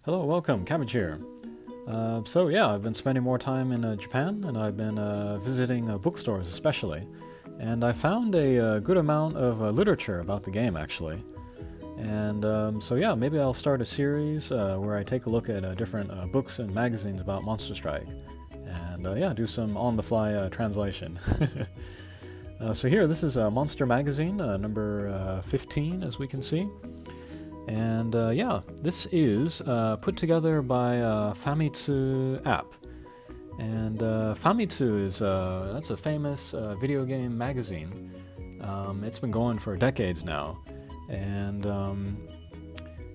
Hello, welcome, Cabbage here. So yeah, I've been spending more time in Japan, and I've been visiting bookstores especially, and I found a good amount of literature about the game actually. And so yeah, maybe I'll start a series where I take a look at different books and magazines about Monster Strike, and yeah, do some on-the-fly translation. So here, this is Monster Magazine, number 15, as we can see. And yeah, this is put together by Famitsu app. And Famitsu is that's a famous video game magazine. It's been going for decades now. And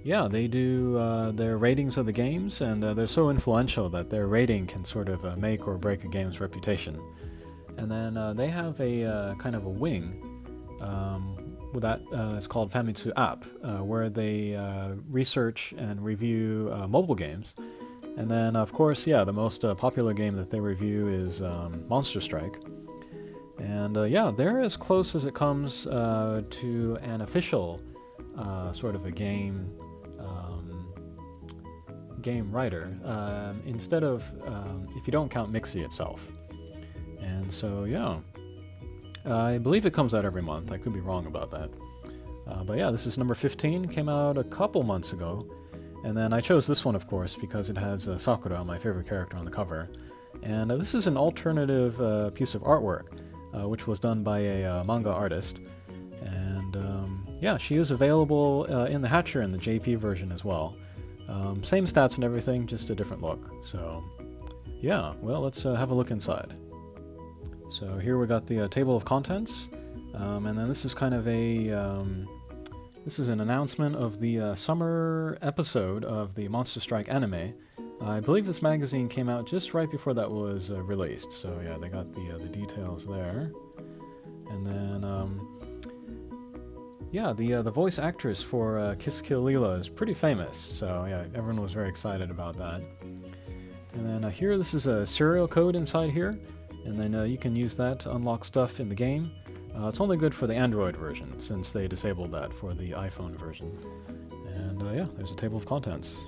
yeah, they do their ratings of the games, and they're so influential that their rating can sort of make or break a game's reputation. And then they have a kind of a wing that is called Famitsu app, where they research and review mobile games. And then, of course, yeah, the most popular game that they review is Monster Strike. And yeah, they're as close as it comes to an official sort of a game writer, instead of, if you don't count Mixi itself. And so, yeah. I believe it comes out every month. I could be wrong about that. But yeah, this is number 15. Came out a couple months ago. And then I chose this one, of course, because it has Sakura, my favorite character, on the cover. And this is an alternative piece of artwork, which was done by a manga artist. And yeah, she is available in the Hatcher and the JP version as well. Same stats and everything, just a different look. So yeah, well, let's have a look inside. So here we got the table of contents, and then this is kind of a, this is an announcement of the summer episode of the Monster Strike anime. I believe this magazine came out just right before that was released, so yeah, they got the details there. And then, yeah, the voice actress for Kiss Kill Leela is pretty famous, so yeah, everyone was very excited about that. And then here, this is a serial code inside here. And then you can use that to unlock stuff in the game. It's only good for the Android version, since they disabled that for the iPhone version. And yeah, there's a table of contents.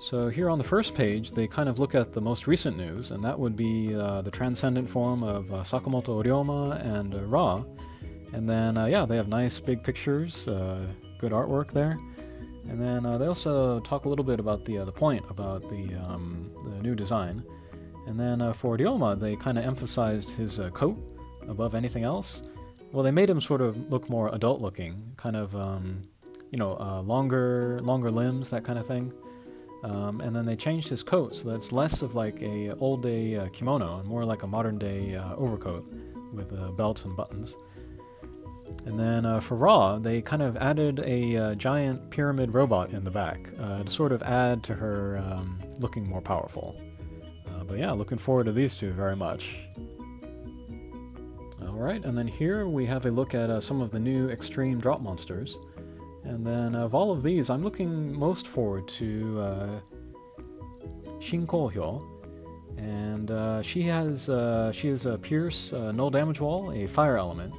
So here on the first page, they kind of look at the most recent news, and that would be the transcendent form of Sakamoto Ryoma and Ra. And then, yeah, they have nice big pictures, good artwork there. And then they also talk a little bit about the point about the new design. And then for Ryoma, they kind of emphasized his coat above anything else. Well, they made him sort of look more adult-looking, kind of, you know, longer limbs, that kind of thing. And then they changed his coat so that's less of like a old-day kimono and more like a modern-day overcoat with belts and buttons. And then for Ra, they kind of added a giant pyramid robot in the back to sort of add to her looking more powerful. But yeah, looking forward to these two very much. Alright, and then here we have a look at some of the new extreme drop monsters. And then of all of these, I'm looking most forward to Shinkohyo. And she is a Pierce Null Damage Wall, a fire element.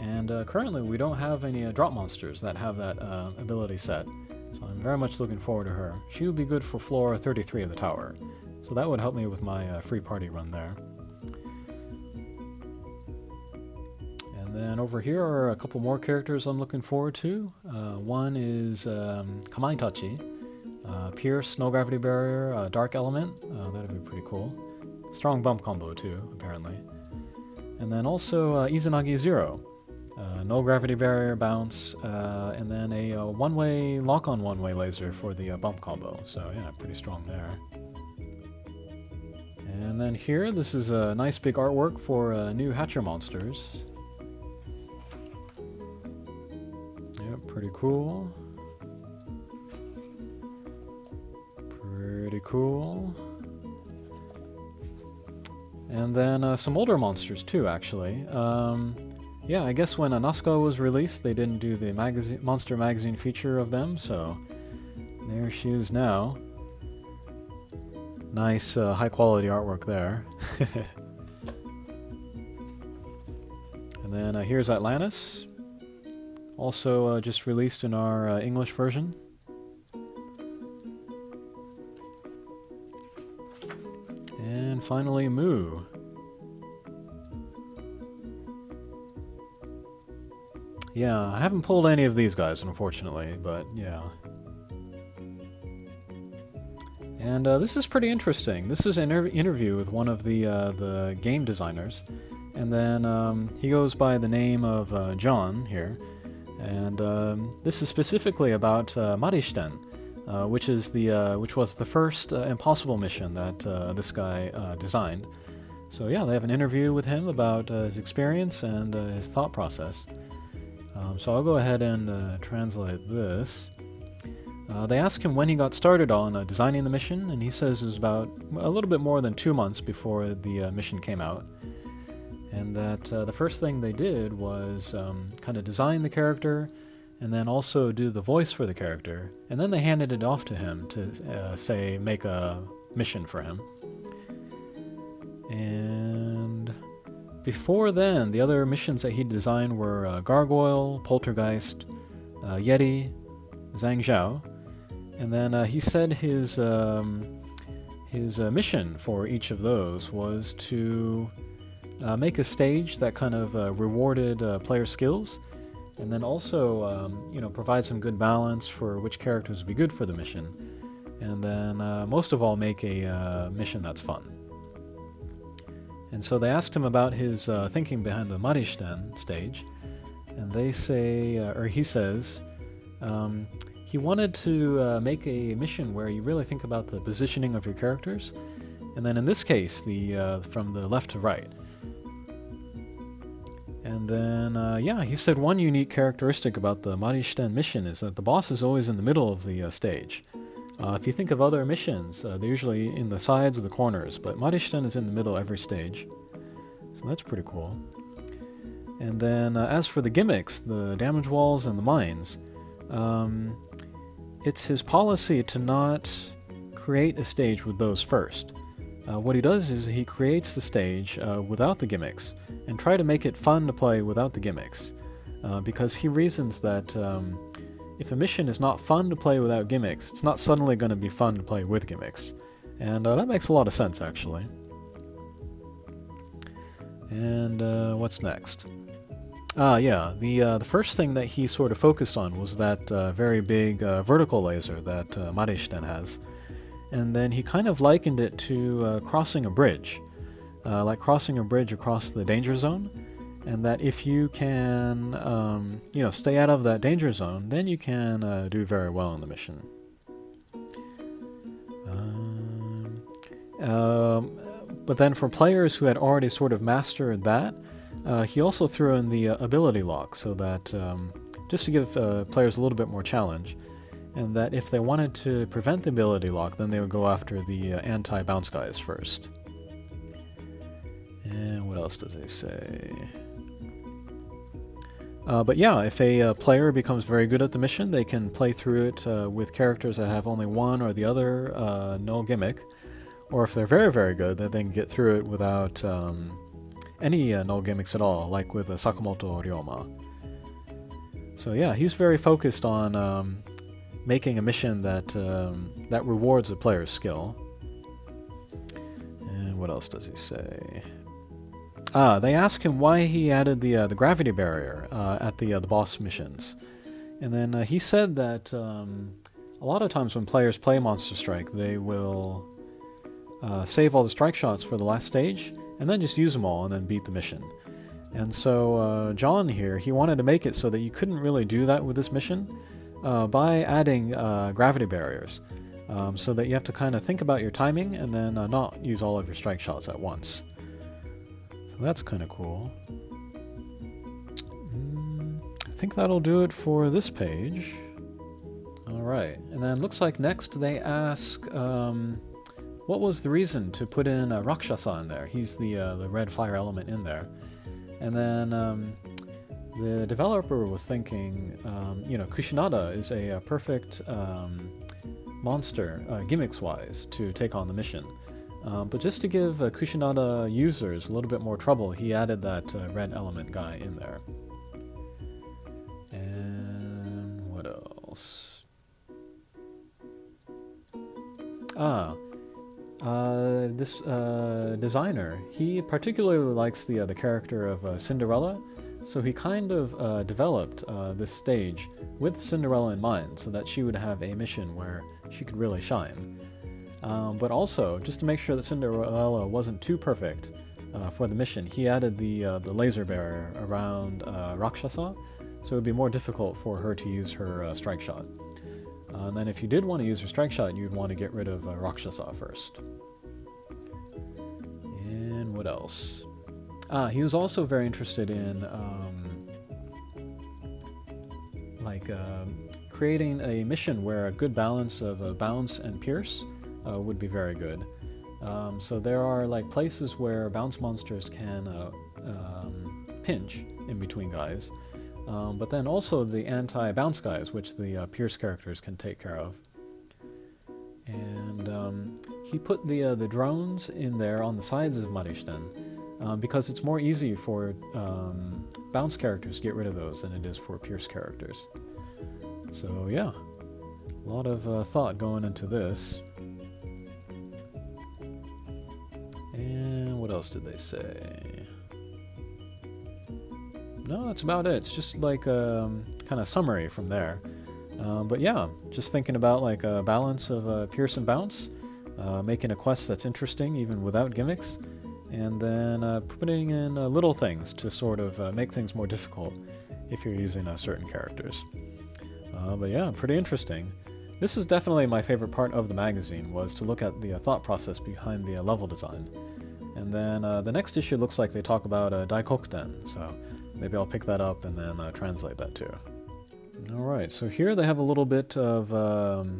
And currently we don't have any drop monsters that have that ability set, so I'm very much looking forward to her. She would be good for floor 33 of the tower, so that would help me with my free party run there. And then over here are a couple more characters I'm looking forward to. One is Kamaitachi, Pierce, No Gravity Barrier, Dark Element, that'd be pretty cool. Strong bump combo too, apparently. And then also Izanagi Zero. No gravity barrier, bounce, and then a one-way lock-on one-way laser for the bump combo. So yeah, pretty strong there. And then here, this is a nice big artwork for new Hatcher monsters. Yep, pretty cool. Pretty cool. And then some older monsters too, actually. Yeah, I guess when Anasko was released, they didn't do the Monster Magazine feature of them, so there she is now. Nice, high-quality artwork there. And then here's Atlantis. Also just released in our English version. And finally, Moo. Yeah, I haven't pulled any of these guys, unfortunately, but yeah. And this is pretty interesting. This is an interview with one of the game designers, and then he goes by the name of John here, and this is specifically about Marishten, which was the first impossible mission that this guy designed. So yeah, they have an interview with him about his experience and his thought process. So I'll go ahead and translate this. They ask him when he got started on designing the mission, and he says it was about a little bit more than 2 months before the mission came out. And that the first thing they did was kind of design the character, and then also do the voice for the character, and then they handed it off to him to, say, make a mission for him. And before then, the other missions that he designed were Gargoyle, Poltergeist, Yeti, Zhang Zhao, and then he said his mission for each of those was to make a stage that kind of rewarded player skills, and then also provide some good balance for which characters would be good for the mission, and then most of all make a mission that's fun. And so they asked him about his thinking behind the Marishten stage, and they say, or he says, he wanted to make a mission where you really think about the positioning of your characters, and then in this case, from the left to right. And then, he said one unique characteristic about the Marishten mission is that the boss is always in the middle of the stage. If you think of other missions, they're usually in the sides or the corners, but Marishten is in the middle every stage. So that's pretty cool. And then, as for the gimmicks, the damage walls and the mines, it's his policy to not create a stage with those first. What he does is he creates the stage without the gimmicks, and try to make it fun to play without the gimmicks, because he reasons that if a mission is not fun to play without gimmicks, it's not suddenly going to be fun to play with gimmicks. And that makes a lot of sense, actually. And what's next? The first thing that he sort of focused on was that very big vertical laser that Marishten has. And then he kind of likened it to crossing a bridge, like crossing a bridge across the danger zone. And that if you can, stay out of that danger zone, then you can do very well in the mission. But then for players who had already sort of mastered that, he also threw in the ability lock, so that just to give players a little bit more challenge, and that if they wanted to prevent the ability lock, then they would go after the anti-bounce guys first. And what else does he say? But yeah, if a player becomes very good at the mission, they can play through it with characters that have only one or the other null gimmick. Or if they're very, very good, then they can get through it without any null gimmicks at all, like with Sakamoto Ryoma. So yeah, he's very focused on making a mission that rewards a player's skill. And what else does he say? They ask him why he added the gravity barrier at the boss missions, and then he said that a lot of times when players play Monster Strike, they will save all the strike shots for the last stage, and then just use them all and then beat the mission. And so John here, he wanted to make it so that you couldn't really do that with this mission by adding gravity barriers, so that you have to kind of think about your timing and then not use all of your strike shots at once. So that's kind of cool. I think that'll do it for this page. Alright, and then looks like next they ask what was the reason to put in Rakshasa in there. He's the red fire element in there. And then the developer was thinking, Kushinada is a perfect monster, gimmicks-wise, to take on the mission. But just to give Kushinada users a little bit more trouble, he added that red element guy in there. And else? This designer, he particularly likes the character of Cinderella, so he kind of developed this stage with Cinderella in mind, so that she would have a mission where she could really shine. But also, just to make sure that Cinderella wasn't too perfect for the mission, he added the laser barrier around Rakshasa, so it would be more difficult for her to use her strike shot. And then if you did want to use her strike shot, you'd want to get rid of Rakshasa first. And what else? He was also very interested in creating a mission where a good balance of bounce and pierce would be very good. So there are like places where bounce monsters can pinch in between guys, but then also the anti-bounce guys, which the pierce characters can take care of. And he put the drones in there on the sides of Marishten because it's more easy for bounce characters to get rid of those than it is for pierce characters. So yeah, a lot of thought going into this. And what else did they say? No, that's about it. It's just like a kind of summary from there. But yeah, just thinking about like a balance of pierce and bounce, making a quest that's interesting even without gimmicks, and then putting in little things to sort of make things more difficult if you're using certain characters. But yeah, pretty interesting. This is definitely my favorite part of the magazine, was to look at the thought process behind the level design. And then the next issue looks like they talk about Daikokuten, so maybe I'll pick that up and then translate that too. Alright, so here they have a little bit of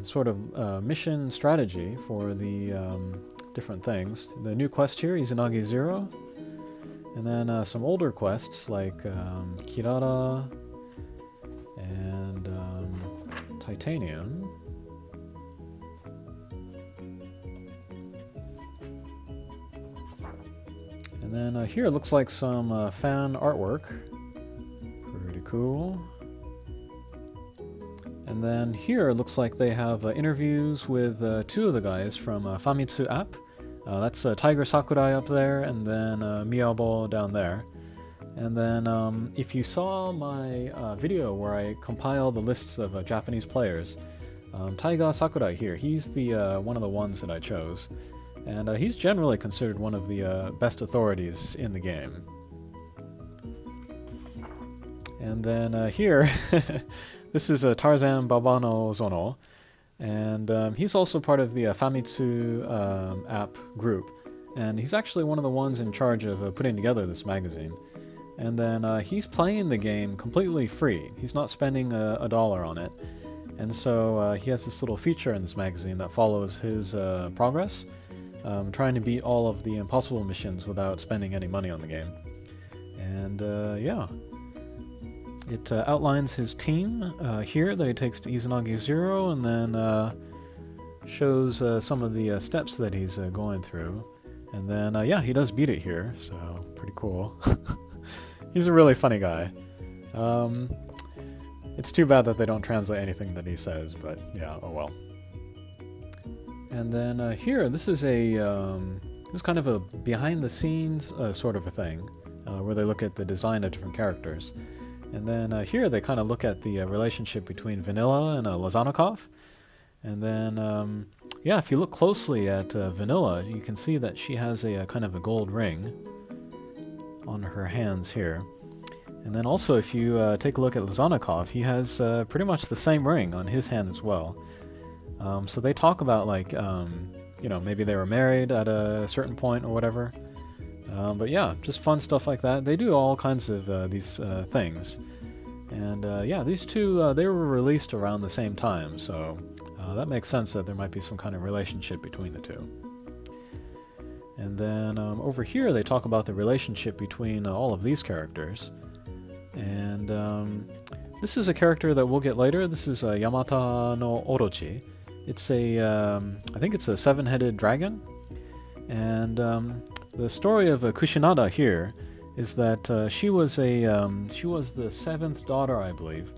sort of mission strategy for the different things. The new quest here, Izanagi Zero, and then some older quests like Kirara and Titanium. And then here it looks like some fan artwork. Pretty cool. And then here it looks like they have interviews with two of the guys from Famitsu app. That's Tiger Sakurai up there, and then Miyabo down there. And then if you saw my video where I compile the lists of Japanese players, Tiger Sakurai here, he's the one of the ones that I chose. And he's generally considered one of the best authorities in the game. And then here, this is Tarzan Babano Zono, and he's also part of the Famitsu app group, and he's actually one of the ones in charge of putting together this magazine. And then he's playing the game completely free. He's not spending a dollar on it. And so he has this little feature in this magazine that follows his progress, trying to beat all of the impossible missions without spending any money on the game. And yeah, it outlines his team here that he takes to Izanagi Zero, and then shows some of the steps that he's going through. And then yeah, he does beat it here, so pretty cool. He's a really funny guy. It's too bad that they don't translate anything that he says, but yeah, oh well. And then here, this is kind of a behind-the-scenes sort of a thing, where they look at the design of different characters. And then here they kind of look at the relationship between Vanilla and Lazanikov. And then, yeah, if you look closely at Vanilla, you can see that she has a kind of a gold ring on her hands here. And then also, if you take a look at Lazanikov, he has pretty much the same ring on his hand as well. So they talk about, like, you know, maybe they were married at a certain point or whatever. But yeah, just fun stuff like that. They do all kinds of these things. And yeah, these two, they were released around the same time, so that makes sense that there might be some kind of relationship between the two. And then over here they talk about the relationship between all of these characters. And this is a character that we'll get later. This is Yamata no Orochi. It's a, I think it's a seven-headed dragon. And the story of Kushinada here is that she was the seventh daughter, I believe.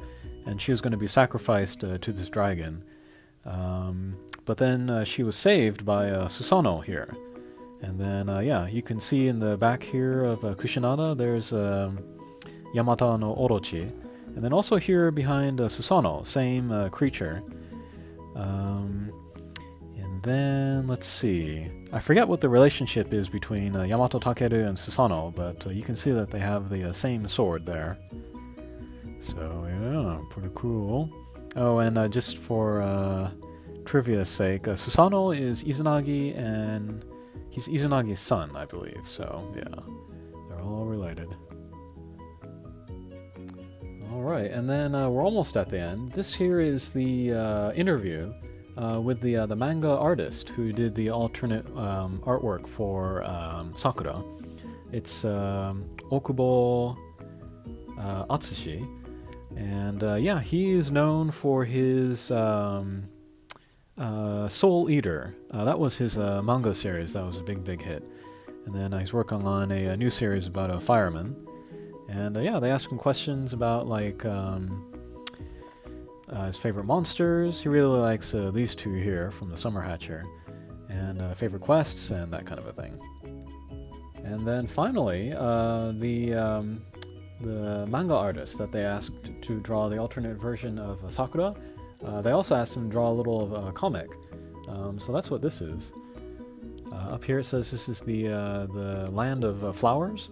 and she was going to be sacrificed to this dragon. But then she was saved by Susanoo here. And then, yeah, you can see in the back here of Kushinada, there's Yamata no Orochi. And then also here behind Susanoo, same creature. And then, let's see. I forget what the relationship is between Yamato Takeru and Susanoo, but you can see that they have the same sword there. So, yeah, pretty cool. Oh, and just for trivia's sake, Susanoo is Izanagi, and he's Izanagi's son, I believe. So, yeah, they're all related. Alright, and then we're almost at the end. This here is the interview with the manga artist who did the alternate artwork for Sakura. It's Okubo Atsushi. And yeah, he is known for his Soul Eater. That was his manga series. That was a big hit. And then he's working on a new series about a fireman. And yeah, they ask him questions about like his favorite monsters. He really likes these two here from the Summer Hatcher. And favorite quests and that kind of a thing. And then finally, the manga artist that they asked to draw the alternate version of Sakura, they also asked him to draw a little comic. So that's what this is. Up here it says this is the land of flowers.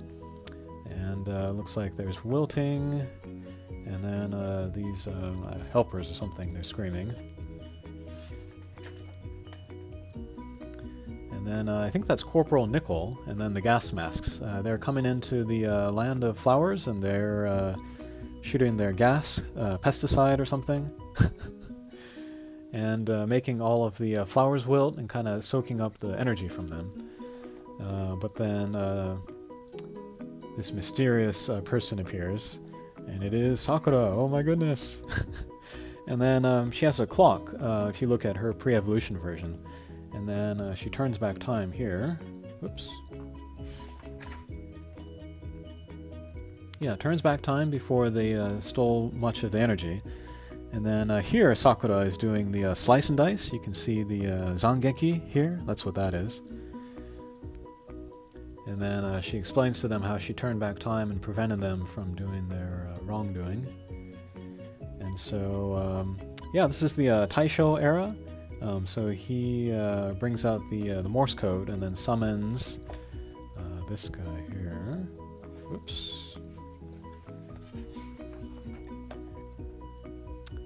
And looks like there's wilting, and then these helpers or something, they're screaming. And then I think that's Corporal Nickel, and then the gas masks. They're coming into the land of flowers, and they're shooting their gas, pesticide or something, and making all of the flowers wilt and kind of soaking up the energy from them. But then this mysterious person appears, and it is Sakura. Oh my goodness! And then she has a clock, if you look at her pre-evolution version. And then she turns back time here. Whoops. Yeah, turns back time before they stole much of the energy. And then here Sakura is doing the slice and dice. You can see the Zangeki here. That's what that is. And then she explains to them how she turned back time and prevented them from doing their wrongdoing. And so, yeah, this is the Taisho era. So he brings out the Morse code and then summons this guy here. Whoops.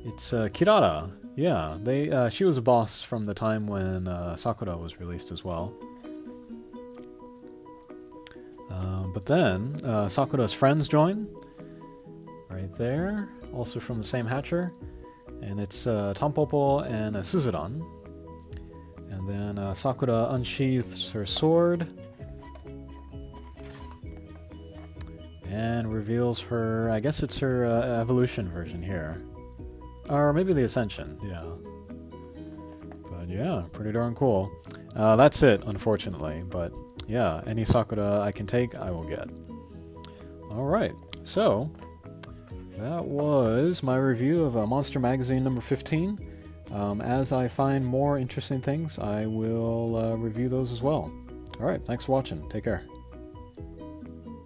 It's Kirara. Yeah, she was a boss from the time when Sakura was released as well. But then Sakura's friends join, right there, also from the same hatcher, and it's Tampopo and Suzuran. And then Sakura unsheaths her sword and reveals her, I guess it's her evolution version here. Or maybe the Ascension, yeah. But yeah, pretty darn cool. That's it, unfortunately, but yeah, any Sakura I can take, I will get. Alright, so that was my review of Monster Magazine number 15. As I find more interesting things, I will review those as well. Alright, thanks for watching. Take care.